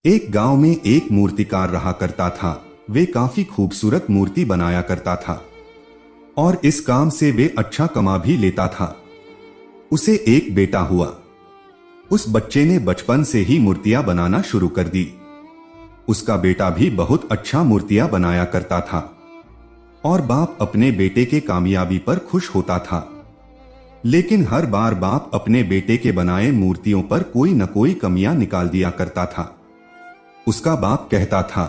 एक गांव में एक मूर्तिकार रहा करता था। वे काफी खूबसूरत मूर्ति बनाया करता था और इस काम से वे अच्छा कमा भी लेता था। उसे एक बेटा हुआ। उस बच्चे ने बचपन से ही मूर्तियां बनाना शुरू कर दी। उसका बेटा भी बहुत अच्छा मूर्तियां बनाया करता था और बाप अपने बेटे के कामयाबी पर खुश होता था। लेकिन हर बार बाप अपने बेटे के बनाए मूर्तियों पर कोई न कोई कमियां निकाल दिया करता था। उसका बाप कहता था,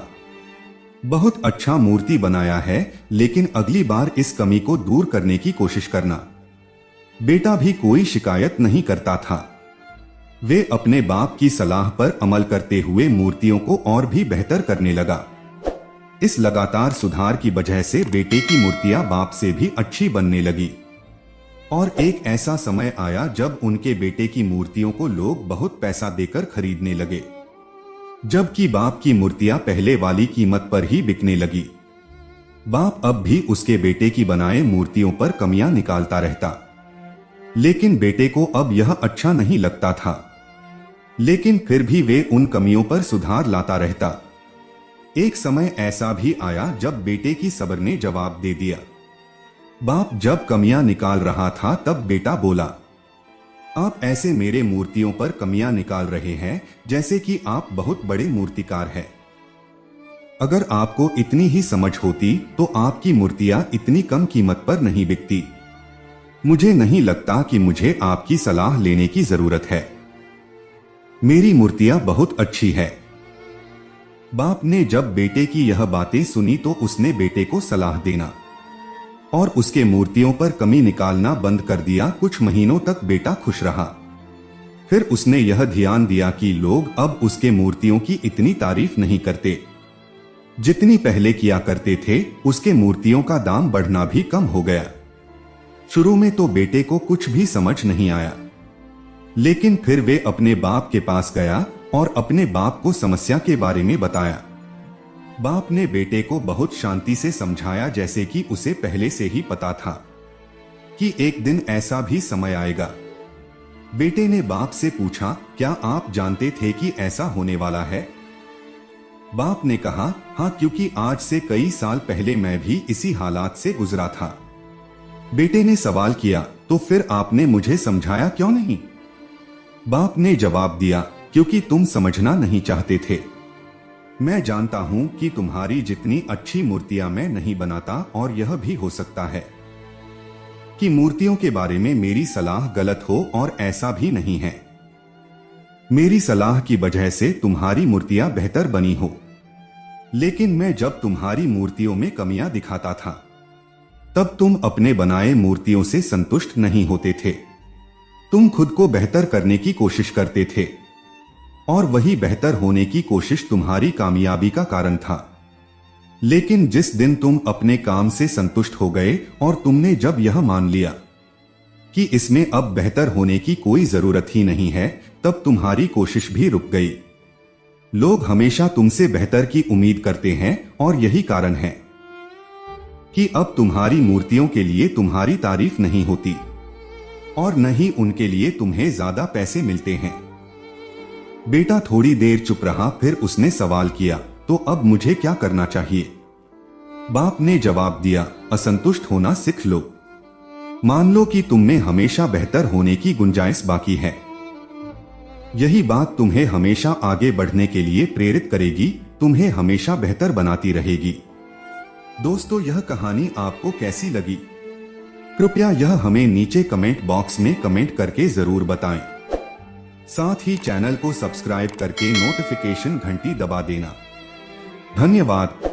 बहुत अच्छा मूर्ति बनाया है, लेकिन अगली बार इस कमी को दूर करने की कोशिश करना। बेटा भी कोई शिकायत नहीं करता था। वे अपने बाप की सलाह पर अमल करते हुए मूर्तियों को और भी बेहतर करने लगा। इस लगातार सुधार की वजह से बेटे की मूर्तियां बाप से भी अच्छी बनने लगी और एक ऐसा समय आया जब उनके बेटे की मूर्तियों को लोग बहुत पैसा देकर खरीदने लगे, जबकि बाप की मूर्तियां पहले वाली कीमत पर ही बिकने लगी। बाप अब भी उसके बेटे की बनाए मूर्तियों पर कमियां निकालता रहता, लेकिन बेटे को अब यह अच्छा नहीं लगता था। लेकिन फिर भी वे उन कमियों पर सुधार लाता रहता। एक समय ऐसा भी आया जब बेटे की सब्र ने जवाब दे दिया। बाप जब कमियां निकाल रहा था तब बेटा बोला, आप ऐसे मेरे मूर्तियों पर कमियां निकाल रहे हैं जैसे कि आप बहुत बड़े मूर्तिकार हैं। अगर आपको इतनी ही समझ होती तो आपकी मूर्तियां इतनी कम कीमत पर नहीं बिकती। मुझे नहीं लगता कि मुझे आपकी सलाह लेने की जरूरत है। मेरी मूर्तियां बहुत अच्छी है। बाप ने जब बेटे की यह बातें सुनी तो उसने बेटे को सलाह देना और उसके मूर्तियों पर कमी निकालना बंद कर दिया। कुछ महीनों तक बेटा खुश रहा। फिर उसने यह ध्यान दिया कि लोग अब उसके मूर्तियों की इतनी तारीफ नहीं करते जितनी पहले किया करते थे। उसके मूर्तियों का दाम बढ़ना भी कम हो गया। शुरू में तो बेटे को कुछ भी समझ नहीं आया, लेकिन फिर वे अपने बाप के पास गया और अपने बाप को समस्या के बारे में बताया। बाप ने बेटे को बहुत शांति से समझाया, जैसे कि उसे पहले से ही पता था कि एक दिन ऐसा भी समय आएगा। बेटे ने बाप से पूछा, क्या आप जानते थे कि ऐसा होने वाला है? बाप ने कहा, हाँ, क्योंकि आज से कई साल पहले मैं भी इसी हालात से गुजरा था। बेटे ने सवाल किया, तो फिर आपने मुझे समझाया क्यों नहीं? बाप ने जवाब दिया, क्योंकि तुम समझना नहीं चाहते थे। मैं जानता हूं कि तुम्हारी जितनी अच्छी मूर्तियां मैं नहीं बनाता, और यह भी हो सकता है कि मूर्तियों के बारे में मेरी सलाह गलत हो, और ऐसा भी नहीं है। मेरी सलाह की वजह से तुम्हारी मूर्तियां बेहतर बनी हो, लेकिन मैं जब तुम्हारी मूर्तियों में कमियां दिखाता था तब तुम अपने बनाए मूर्तियों से संतुष्ट नहीं होते थे। तुम खुद को बेहतर करने की कोशिश करते थे और वही बेहतर होने की कोशिश तुम्हारी कामयाबी का कारण था। लेकिन जिस दिन तुम अपने काम से संतुष्ट हो गए और तुमने जब यह मान लिया कि इसमें अब बेहतर होने की कोई जरूरत ही नहीं है, तब तुम्हारी कोशिश भी रुक गई। लोग हमेशा तुमसे बेहतर की उम्मीद करते हैं और यही कारण है कि अब तुम्हारी मूर्तियों के लिए तुम्हारी तारीफ नहीं होती और न ही उनके लिए तुम्हें ज्यादा पैसे मिलते हैं। बेटा थोड़ी देर चुप रहा, फिर उसने सवाल किया, तो अब मुझे क्या करना चाहिए? बाप ने जवाब दिया, असंतुष्ट होना सीख लो। मान लो कि तुम में हमेशा बेहतर होने की गुंजाइश बाकी है। यही बात तुम्हें हमेशा आगे बढ़ने के लिए प्रेरित करेगी, तुम्हें हमेशा बेहतर बनाती रहेगी। दोस्तों, यह कहानी आपको कैसी लगी? कृपया यह हमें नीचे कमेंट बॉक्स में कमेंट करके जरूर बताएं। साथ ही चैनल को सब्सक्राइब करके नोटिफिकेशन घंटी दबा देना। धन्यवाद।